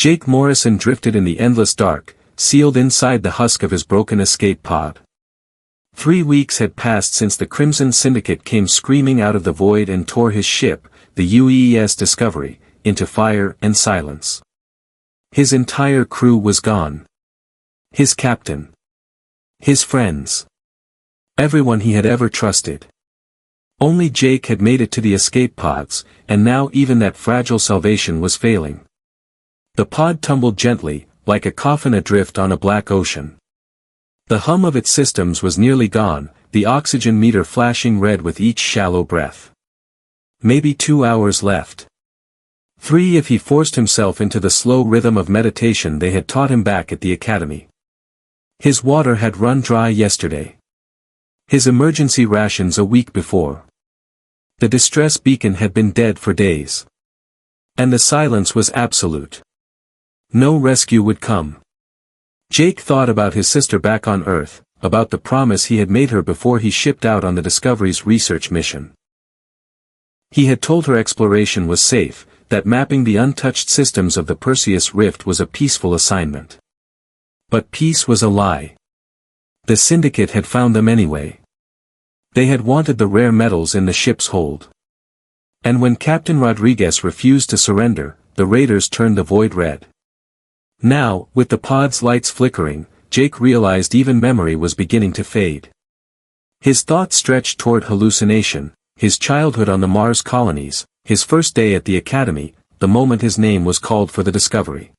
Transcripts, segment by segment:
Jake Morrison drifted in the endless dark, sealed inside the husk of his broken escape pod. 3 weeks had passed since the Crimson Syndicate came screaming out of the void and tore his ship, the UES Discovery, into fire and silence. His entire crew was gone. His captain. His friends. Everyone he had ever trusted. Only Jake had made it to the escape pods, and now even that fragile salvation was failing. The pod tumbled gently, like a coffin adrift on a black ocean. The hum of its systems was nearly gone, the oxygen meter flashing red with each shallow breath. Maybe 2 hours left. 3 if he forced himself into the slow rhythm of meditation they had taught him back at the academy. His water had run dry yesterday. His emergency rations a week before. The distress beacon had been dead for days. And the silence was absolute. No rescue would come. Jake thought about his sister back on Earth, about the promise he had made her before he shipped out on the Discovery's research mission. He had told her exploration was safe, that mapping the untouched systems of the Perseus Rift was a peaceful assignment. But peace was a lie. The Syndicate had found them anyway. They had wanted the rare metals in the ship's hold. And when Captain Rodriguez refused to surrender, the raiders turned the void red. Now, with the pod's lights flickering, Jake realized even memory was beginning to fade. His thoughts stretched toward hallucination, his childhood on the Mars colonies, his first day at the academy, the moment his name was called for the Discovery.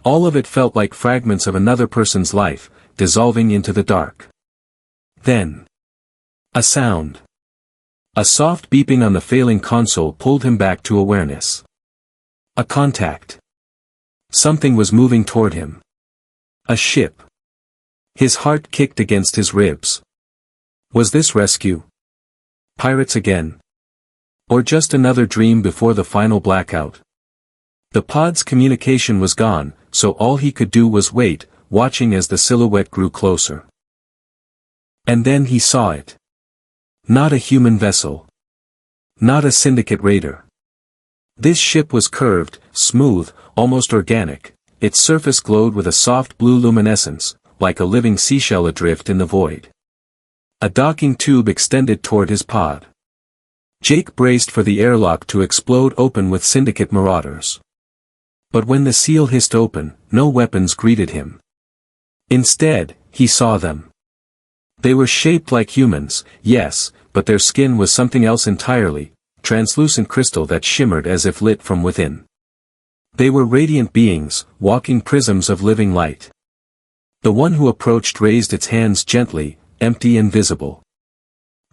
All of it felt like fragments of another person's life, dissolving into the dark. Then, a sound. A soft beeping on the failing console pulled him back to awareness. A contact. Something was moving toward him. A ship. His heart kicked against his ribs. Was this rescue? Pirates again? Or just another dream before the final blackout? The pod's communication was gone, so all he could do was wait, watching as the silhouette grew closer. And then he saw it. Not a human vessel. Not a Syndicate raider. This ship was curved, smooth, almost organic, its surface glowed with a soft blue luminescence, like a living seashell adrift in the void. A docking tube extended toward his pod. Jake braced for the airlock to explode open with Syndicate marauders. But when the seal hissed open, no weapons greeted him. Instead, he saw them. They were shaped like humans, yes, but their skin was something else entirely, translucent crystal that shimmered as if lit from within. They were radiant beings, walking prisms of living light. The one who approached raised its hands gently, empty and visible.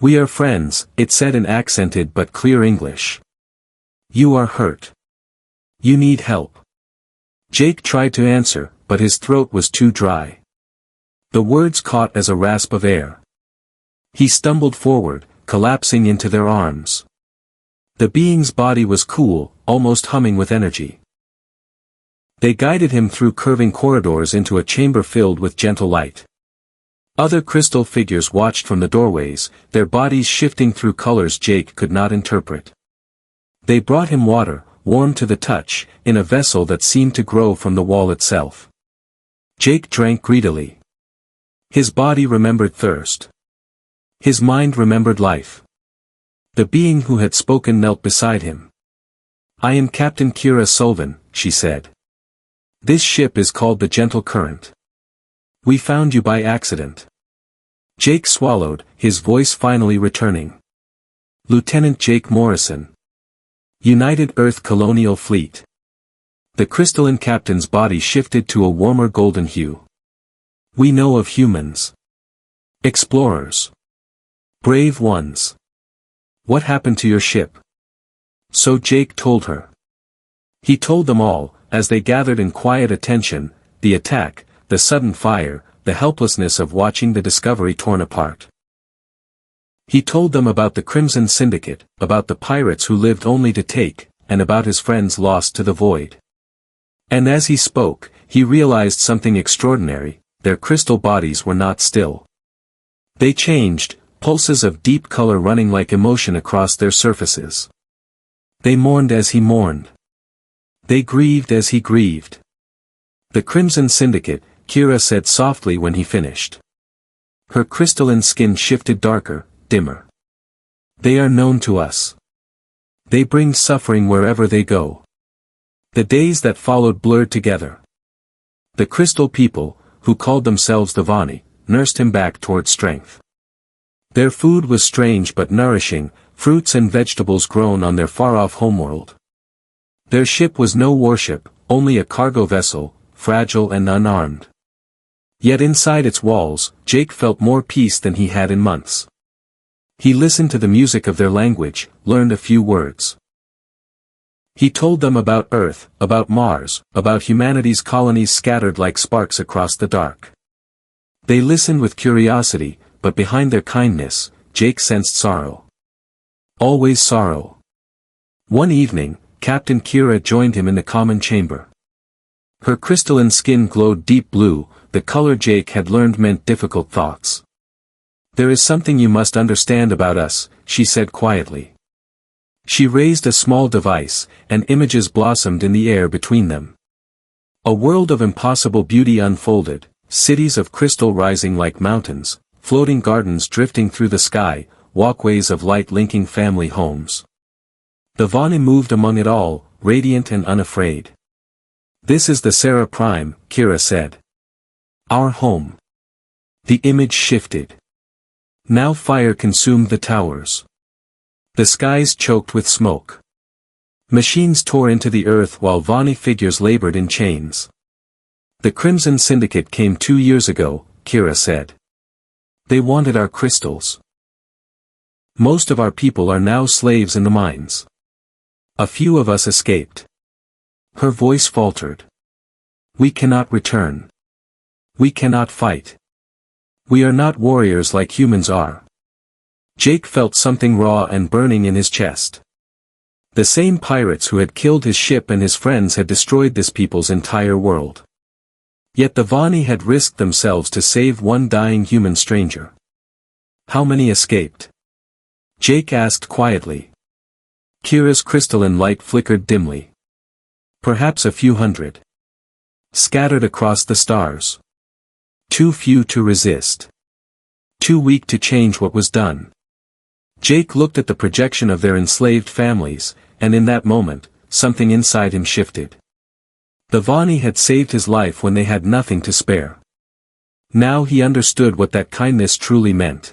"We are friends," it said in accented but clear English. "You are hurt. You need help." Jake tried to answer, but his throat was too dry. The words caught as a rasp of air. He stumbled forward, collapsing into their arms. The being's body was cool, almost humming with energy. They guided him through curving corridors into a chamber filled with gentle light. Other crystal figures watched from the doorways, their bodies shifting through colors Jake could not interpret. They brought him water, warm to the touch, in a vessel that seemed to grow from the wall itself. Jake drank greedily. His body remembered thirst. His mind remembered life. The being who had spoken knelt beside him. "I am Captain Kira Sullivan," she said. "This ship is called the Gentle Current. We found you by accident." Jake swallowed, his voice finally returning. "Lieutenant Jake Morrison. United Earth Colonial Fleet." The crystalline captain's body shifted to a warmer golden hue. "We know of humans. Explorers. Brave ones. What happened to your ship?" So Jake told her. He told them all, as they gathered in quiet attention, the attack, the sudden fire, the helplessness of watching the Discovery torn apart. He told them about the Crimson Syndicate, about the pirates who lived only to take, and about his friends lost to the void. And as he spoke, he realized something extraordinary: their crystal bodies were not still. They changed, pulses of deep color running like emotion across their surfaces. They mourned as he mourned. They grieved as he grieved. The Crimson Syndicate, Kira said softly when he finished. Her crystalline skin shifted darker, dimmer. They are known to us. They bring suffering wherever they go. The days that followed blurred together. The Crystal People, who called themselves the Vani, nursed him back toward strength. Their food was strange but nourishing, fruits and vegetables grown on their far-off homeworld. Their ship was no warship, only a cargo vessel, fragile and unarmed. Yet inside its walls, Jake felt more peace than he had in months. He listened to the music of their language, learned a few words. He told them about Earth, about Mars, about humanity's colonies scattered like sparks across the dark. They listened with curiosity, but behind their kindness, Jake sensed sorrow. Always sorrow. One evening, Captain Kira joined him in the common chamber. Her crystalline skin glowed deep blue, the color Jake had learned meant difficult thoughts. "There is something you must understand about us," she said quietly. She raised a small device, and images blossomed in the air between them. A world of impossible beauty unfolded, cities of crystal rising like mountains, floating gardens drifting through the sky, walkways of light linking family homes. The Vani moved among it all, radiant and unafraid. "This is the Sarah Prime," Kira said. "Our home." The image shifted. Now fire consumed the towers. The skies choked with smoke. Machines tore into the earth while Vani figures labored in chains. "The Crimson Syndicate came 2 years ago," Kira said. "They wanted our crystals. Most of our people are now slaves in the mines. A few of us escaped." Her voice faltered. "We cannot return. We cannot fight. We are not warriors like humans are." Jake felt something raw and burning in his chest. The same pirates who had killed his ship and his friends had destroyed this people's entire world. Yet the Vani had risked themselves to save one dying human stranger. How many escaped? Jake asked quietly. Kira's crystalline light flickered dimly. Perhaps a few hundred. Scattered across the stars. Too few to resist. Too weak to change what was done. Jake looked at the projection of their enslaved families, and in that moment, something inside him shifted. The Vani had saved his life when they had nothing to spare. Now he understood what that kindness truly meant.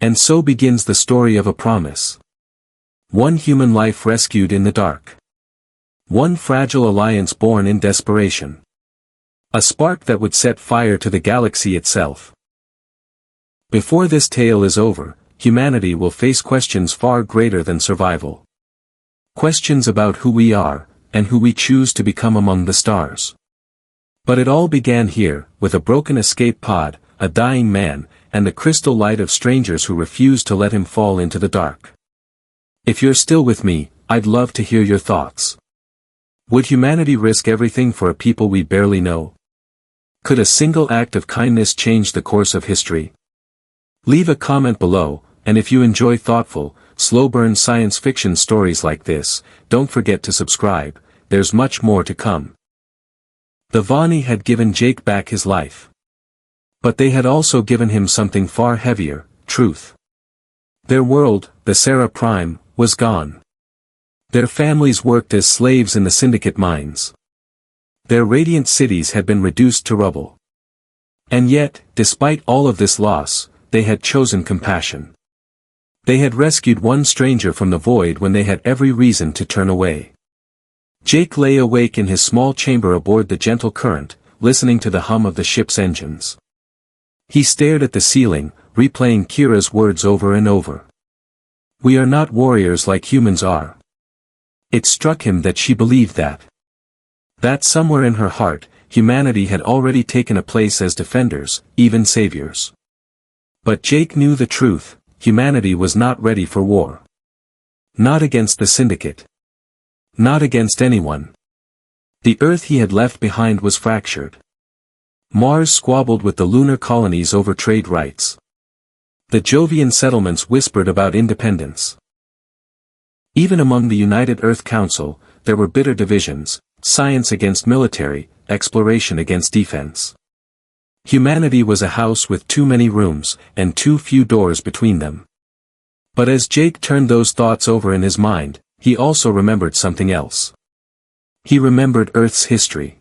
And so begins the story of a promise. One human life rescued in the dark. One fragile alliance born in desperation. A spark that would set fire to the galaxy itself. Before this tale is over, humanity will face questions far greater than survival. Questions about who we are, and who we choose to become among the stars. But it all began here, with a broken escape pod, a dying man, and the crystal light of strangers who refused to let him fall into the dark. If you're still with me, I'd love to hear your thoughts. Would humanity risk everything for a people we barely know? Could a single act of kindness change the course of history? Leave a comment below, and if you enjoy thoughtful, slow-burn science fiction stories like this, don't forget to subscribe, there's much more to come. The Vani had given Jake back his life. But they had also given him something far heavier, truth. Their world, the Sarah Prime, was gone. Their families worked as slaves in the syndicate mines. Their radiant cities had been reduced to rubble. And yet, despite all of this loss, they had chosen compassion. They had rescued one stranger from the void when they had every reason to turn away. Jake lay awake in his small chamber aboard the gentle current, listening to the hum of the ship's engines. He stared at the ceiling, replaying Kira's words over and over. "We are not warriors like humans are." It struck him that she believed that. That somewhere in her heart, humanity had already taken a place as defenders, even saviors. But Jake knew the truth, humanity was not ready for war. Not against the syndicate. Not against anyone. The Earth he had left behind was fractured. Mars squabbled with the lunar colonies over trade rights. The Jovian settlements whispered about independence. Even among the United Earth Council, there were bitter divisions, science against military, exploration against defense. Humanity was a house with too many rooms, and too few doors between them. But as Jake turned those thoughts over in his mind, he also remembered something else. He remembered Earth's history.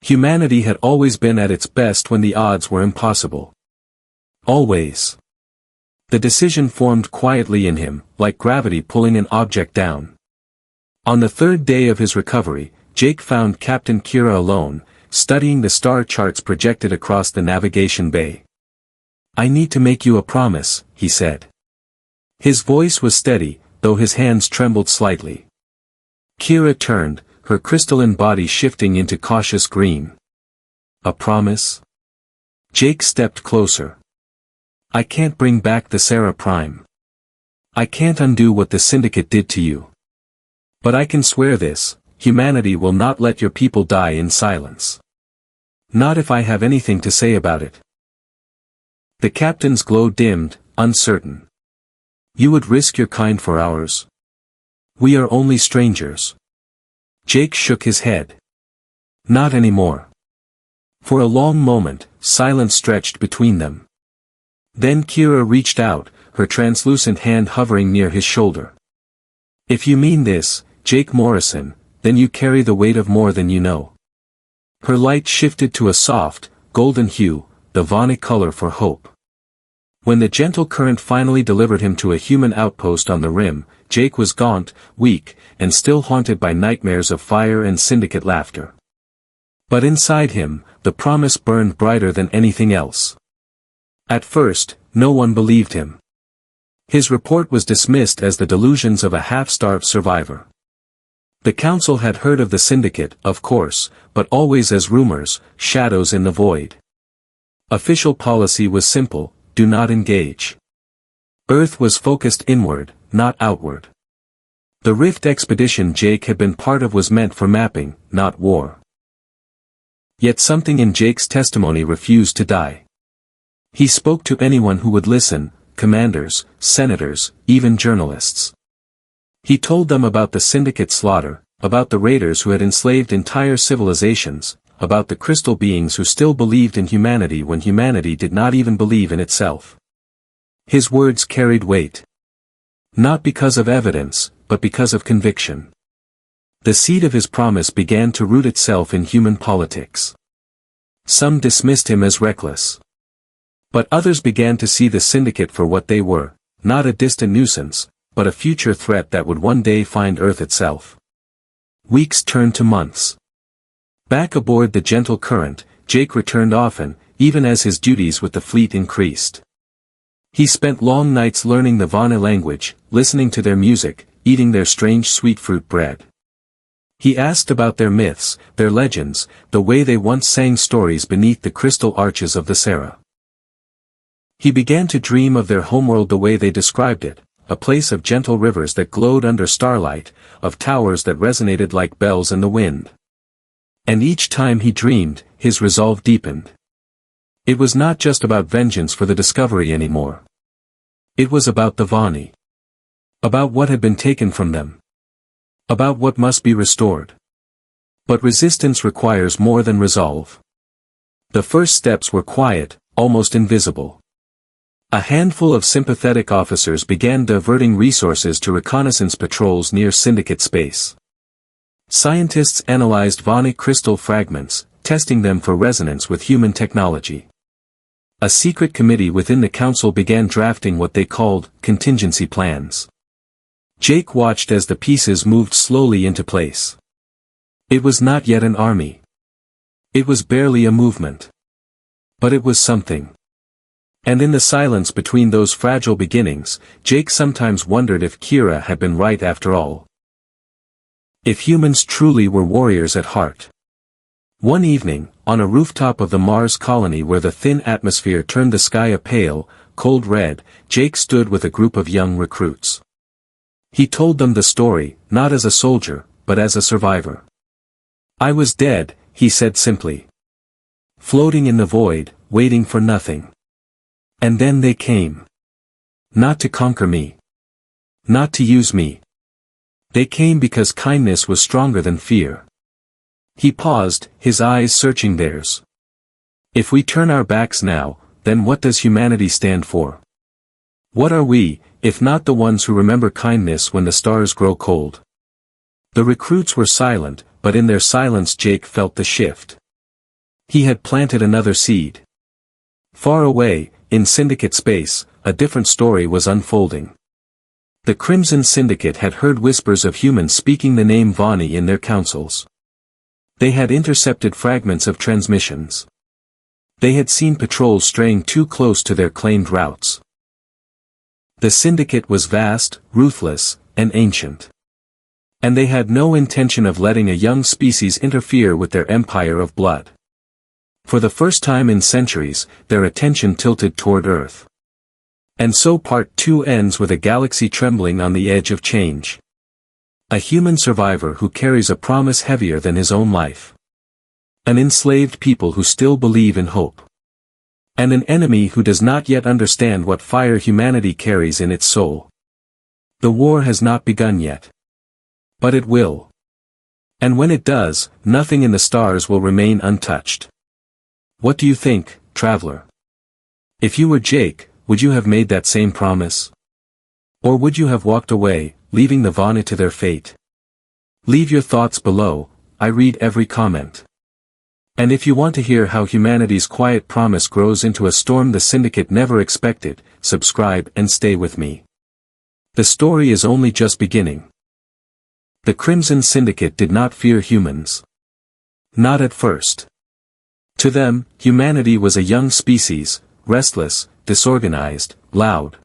Humanity had always been at its best when the odds were impossible. Always. The decision formed quietly in him, like gravity pulling an object down. On the third day of his recovery, Jake found Captain Kira alone, studying the star charts projected across the navigation bay. "I need to make you a promise," he said. His voice was steady, though his hands trembled slightly. Kira turned, her crystalline body shifting into cautious green. "A promise?" Jake stepped closer. "I can't bring back the Sarah Prime. I can't undo what the Syndicate did to you. But I can swear this, humanity will not let your people die in silence. Not if I have anything to say about it." The captain's glow dimmed, uncertain. "You would risk your kind for ours? We are only strangers." Jake shook his head. "Not anymore." For a long moment, silence stretched between them. Then Kira reached out, her translucent hand hovering near his shoulder. "If you mean this, Jake Morrison, then you carry the weight of more than you know." Her light shifted to a soft, golden hue, the Vani color for hope. When the gentle current finally delivered him to a human outpost on the rim, Jake was gaunt, weak, and still haunted by nightmares of fire and Syndicate laughter. But inside him, the promise burned brighter than anything else. At first, no one believed him. His report was dismissed as the delusions of a half-starved survivor. The council had heard of the Syndicate, of course, but always as rumors, shadows in the void. Official policy was simple: do not engage. Earth was focused inward, not outward. The Rift expedition Jake had been part of was meant for mapping, not war. Yet something in Jake's testimony refused to die. He spoke to anyone who would listen: commanders, senators, even journalists. He told them about the Syndicate slaughter, about the raiders who had enslaved entire civilizations, about the crystal beings who still believed in humanity when humanity did not even believe in itself. His words carried weight. Not because of evidence, but because of conviction. The seed of his promise began to root itself in human politics. Some dismissed him as reckless. But others began to see the Syndicate for what they were: not a distant nuisance, but a future threat that would one day find Earth itself. Weeks turned to months. Back aboard the gentle current, Jake returned often, even as his duties with the fleet increased. He spent long nights learning the Vani language, listening to their music, eating their strange sweet fruit bread. He asked about their myths, their legends, the way they once sang stories beneath the crystal arches of the Sarah. He began to dream of their homeworld the way they described it: a place of gentle rivers that glowed under starlight, of towers that resonated like bells in the wind. And each time he dreamed, his resolve deepened. It was not just about vengeance for the discovery anymore. It was about the Vani. About what had been taken from them. About what must be restored. But resistance requires more than resolve. The first steps were quiet, almost invisible. A handful of sympathetic officers began diverting resources to reconnaissance patrols near Syndicate space. Scientists analyzed Vani crystal fragments, testing them for resonance with human technology. A secret committee within the council began drafting what they called contingency plans. Jake watched as the pieces moved slowly into place. It was not yet an army. It was barely a movement. But it was something. And in the silence between those fragile beginnings, Jake sometimes wondered if Kira had been right after all. If humans truly were warriors at heart. One evening, on a rooftop of the Mars colony where the thin atmosphere turned the sky a pale, cold red, Jake stood with a group of young recruits. He told them the story, not as a soldier, but as a survivor. "I was dead," he said simply. "Floating in the void, waiting for nothing. And then they came. Not to conquer me. Not to use me. They came because kindness was stronger than fear. He paused, his eyes searching theirs. If we turn our backs now, then what does humanity stand for? What are we, if not the ones who remember kindness when the stars grow cold? The recruits were silent, but in their silence Jake felt the shift. He had planted another seed. Far away, in Syndicate space, a different story was unfolding. The Crimson Syndicate had heard whispers of humans speaking the name Vani in their councils. They had intercepted fragments of transmissions. They had seen patrols straying too close to their claimed routes. The Syndicate was vast, ruthless, and ancient. And they had no intention of letting a young species interfere with their empire of blood. For the first time in centuries, their attention tilted toward Earth. And so Part 2 ends with a galaxy trembling on the edge of change. A human survivor who carries a promise heavier than his own life. An enslaved people who still believe in hope. And an enemy who does not yet understand what fire humanity carries in its soul. The war has not begun yet. But it will. And when it does, nothing in the stars will remain untouched. What do you think, traveler? If you were Jake, would you have made that same promise? Or would you have walked away, leaving the Vani to their fate? Leave your thoughts below, I read every comment. And if you want to hear how humanity's quiet promise grows into a storm the Syndicate never expected, subscribe and stay with me. The story is only just beginning. The Crimson Syndicate did not fear humans. Not at first. To them, humanity was a young species, restless, disorganized, loud.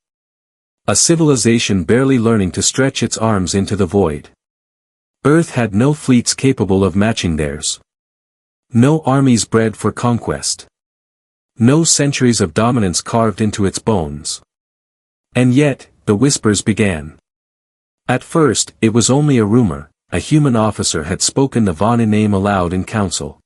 A civilization barely learning to stretch its arms into the void. Earth had no fleets capable of matching theirs. No armies bred for conquest. No centuries of dominance carved into its bones. And yet, the whispers began. At first, it was only a rumor, a human officer had spoken the Vani name aloud in council.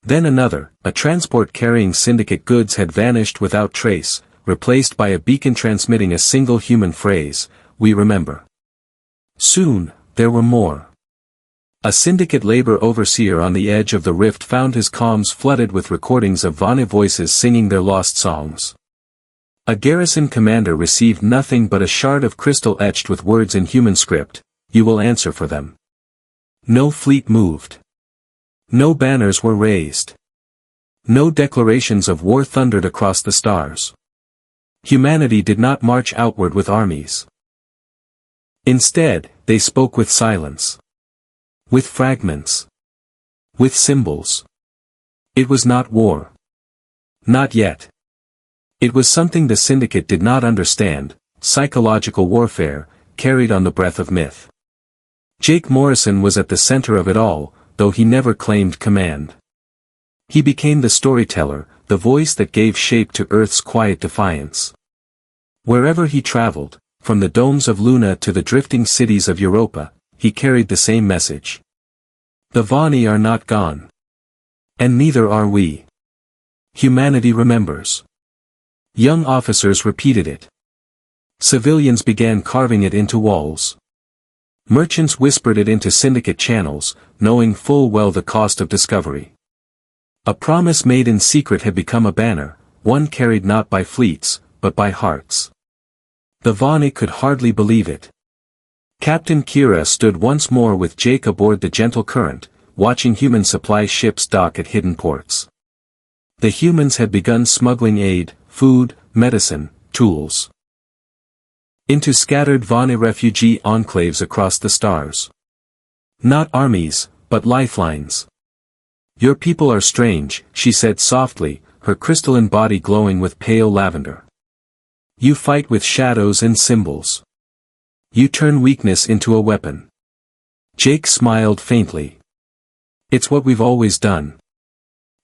Then another, a transport carrying Syndicate goods had vanished without trace, replaced by a beacon transmitting a single human phrase, "We remember." Soon, there were more. A Syndicate labor overseer on the edge of the rift found his comms flooded with recordings of Vani voices singing their lost songs. A garrison commander received nothing but a shard of crystal etched with words in human script, "You will answer for them." No fleet moved. No banners were raised. No declarations of war thundered across the stars. Humanity did not march outward with armies. Instead, they spoke with silence. With fragments. With symbols. It was not war. Not yet. It was something the Syndicate did not understand, psychological warfare, carried on the breath of myth. Jake Morrison was at the center of it all, though he never claimed command. He became the storyteller, the voice that gave shape to Earth's quiet defiance. Wherever he traveled, from the domes of Luna to the drifting cities of Europa, he carried the same message. The Vani are not gone. And neither are we. Humanity remembers. Young officers repeated it. Civilians began carving it into walls. Merchants whispered it into Syndicate channels, knowing full well the cost of discovery. A promise made in secret had become a banner, one carried not by fleets, but by hearts. The Vani could hardly believe it. Captain Kira stood once more with Jake aboard the Gentle Current, watching human supply ships dock at hidden ports. The humans had begun smuggling aid, food, medicine, tools. Into scattered Vani refugee enclaves across the stars. Not armies, but lifelines. "Your people are strange," she said softly, her crystalline body glowing with pale lavender. "You fight with shadows and symbols. You turn weakness into a weapon." Jake smiled faintly. "It's what we've always done.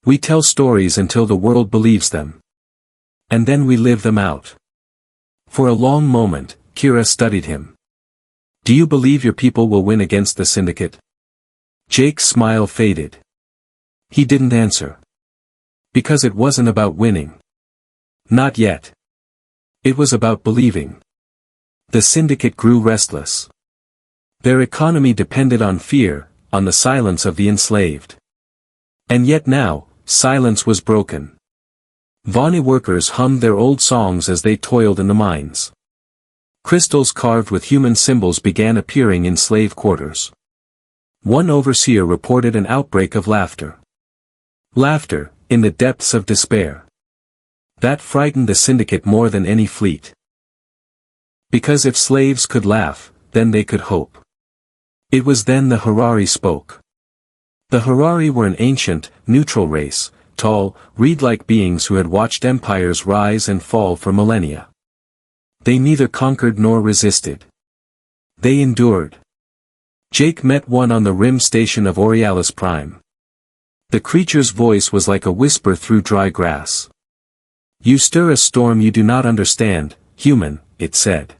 We tell stories until the world believes them. And then we live them out." For a long moment, Kira studied him. "Do you believe your people will win against the Syndicate?" Jake's smile faded. He didn't answer. Because it wasn't about winning. Not yet. It was about believing. The Syndicate grew restless. Their economy depended on fear, on the silence of the enslaved. And yet now, silence was broken. Vani workers hummed their old songs as they toiled in the mines. Crystals carved with human symbols began appearing in slave quarters. One overseer reported an outbreak of laughter. Laughter, in the depths of despair. That frightened the syndicate more than any fleet. Because if slaves could laugh, then they could hope. It was then the Harari spoke. The Harari were an ancient, neutral race, tall, reed-like beings who had watched empires rise and fall for millennia. They neither conquered nor resisted. They endured. Jake met one on the rim station of Aurealis Prime. The creature's voice was like a whisper through dry grass. "You stir a storm you do not understand, human," it said.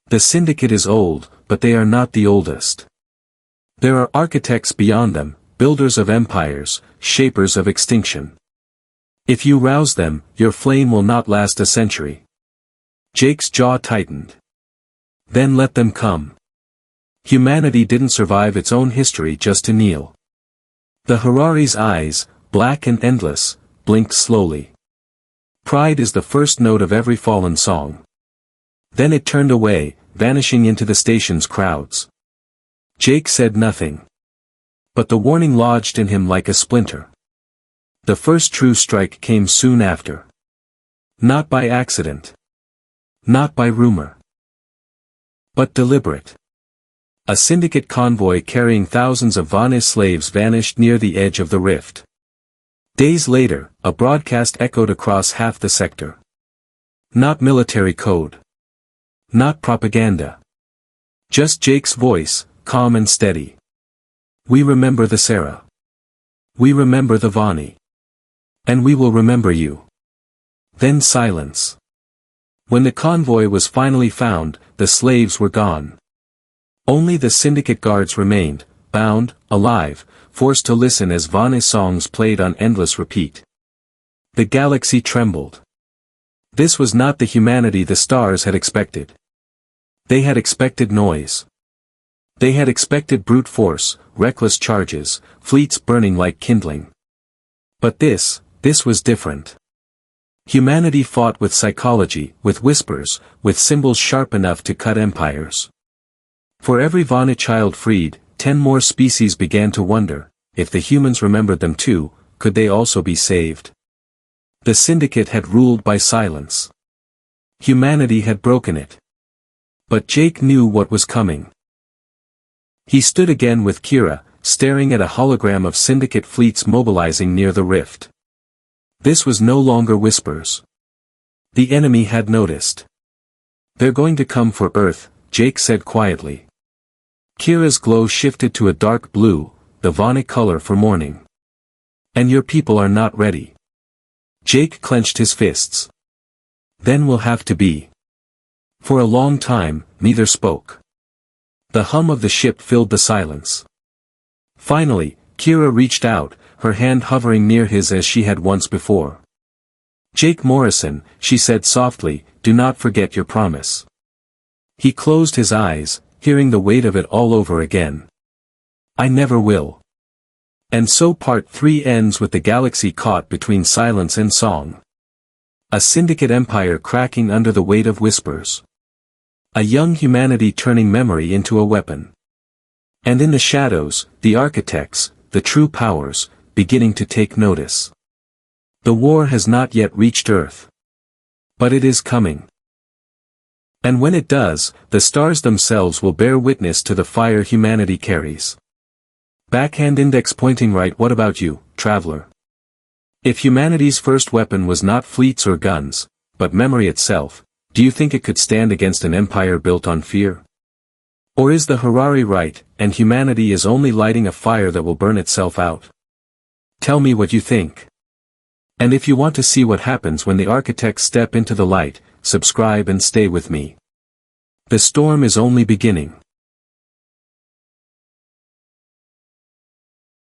"The syndicate is old, but they are not the oldest. There are architects beyond them, builders of empires, shapers of extinction. If you rouse them, your flame will not last a century." Jake's jaw tightened. Then let them come. Humanity didn't survive its own history just to kneel. The Harari's eyes, black and endless, blinked slowly. Pride is the first note of every fallen song. Then it turned away, vanishing into the station's crowds. Jake said nothing. But the warning lodged in him like a splinter. The first true strike came soon after. Not by accident. Not by rumor. But deliberate. A syndicate convoy carrying thousands of Vani's slaves vanished near the edge of the rift. Days later, a broadcast echoed across half the sector. Not military code. Not propaganda. Just Jake's voice, calm and steady. "We remember the Sarah. We remember the Vani. And we will remember you." Then silence. When the convoy was finally found, the slaves were gone. Only the syndicate guards remained, bound, alive, forced to listen as Vani's songs played on endless repeat. The galaxy trembled. This was not the humanity the stars had expected. They had expected noise. They had expected brute force, reckless charges, fleets burning like kindling. But this was different. Humanity fought with psychology, with whispers, with symbols sharp enough to cut empires. For every Vani child freed, 10 more species began to wonder, if the humans remembered them too, could they also be saved? The syndicate had ruled by silence. Humanity had broken it. But Jake knew what was coming. He stood again with Kira, staring at a hologram of syndicate fleets mobilizing near the rift. This was no longer whispers. The enemy had noticed. "They're going to come for Earth," Jake said quietly. Kira's glow shifted to a dark blue, the Vani color for morning. "And your people are not ready." Jake clenched his fists. "Then we'll have to be." For a long time, neither spoke. The hum of the ship filled the silence. Finally, Kira reached out, her hand hovering near his as she had once before. "Jake Morrison," she said softly, "do not forget your promise." He closed his eyes, hearing the weight of it all over again. "I never will." And so part 3 ends with the galaxy caught between silence and song. A syndicate empire cracking under the weight of whispers. A young humanity turning memory into a weapon. And in the shadows, the architects, the true powers, beginning to take notice. The war has not yet reached Earth. But it is coming. And when it does, the stars themselves will bear witness to the fire humanity carries. Backhand index pointing right. What about you, traveler? If humanity's first weapon was not fleets or guns, but memory itself, do you think it could stand against an empire built on fear? Or is the Harari right, and humanity is only lighting a fire that will burn itself out? Tell me what you think. And if you want to see what happens when the architects step into the light, subscribe and stay with me. The storm is only beginning.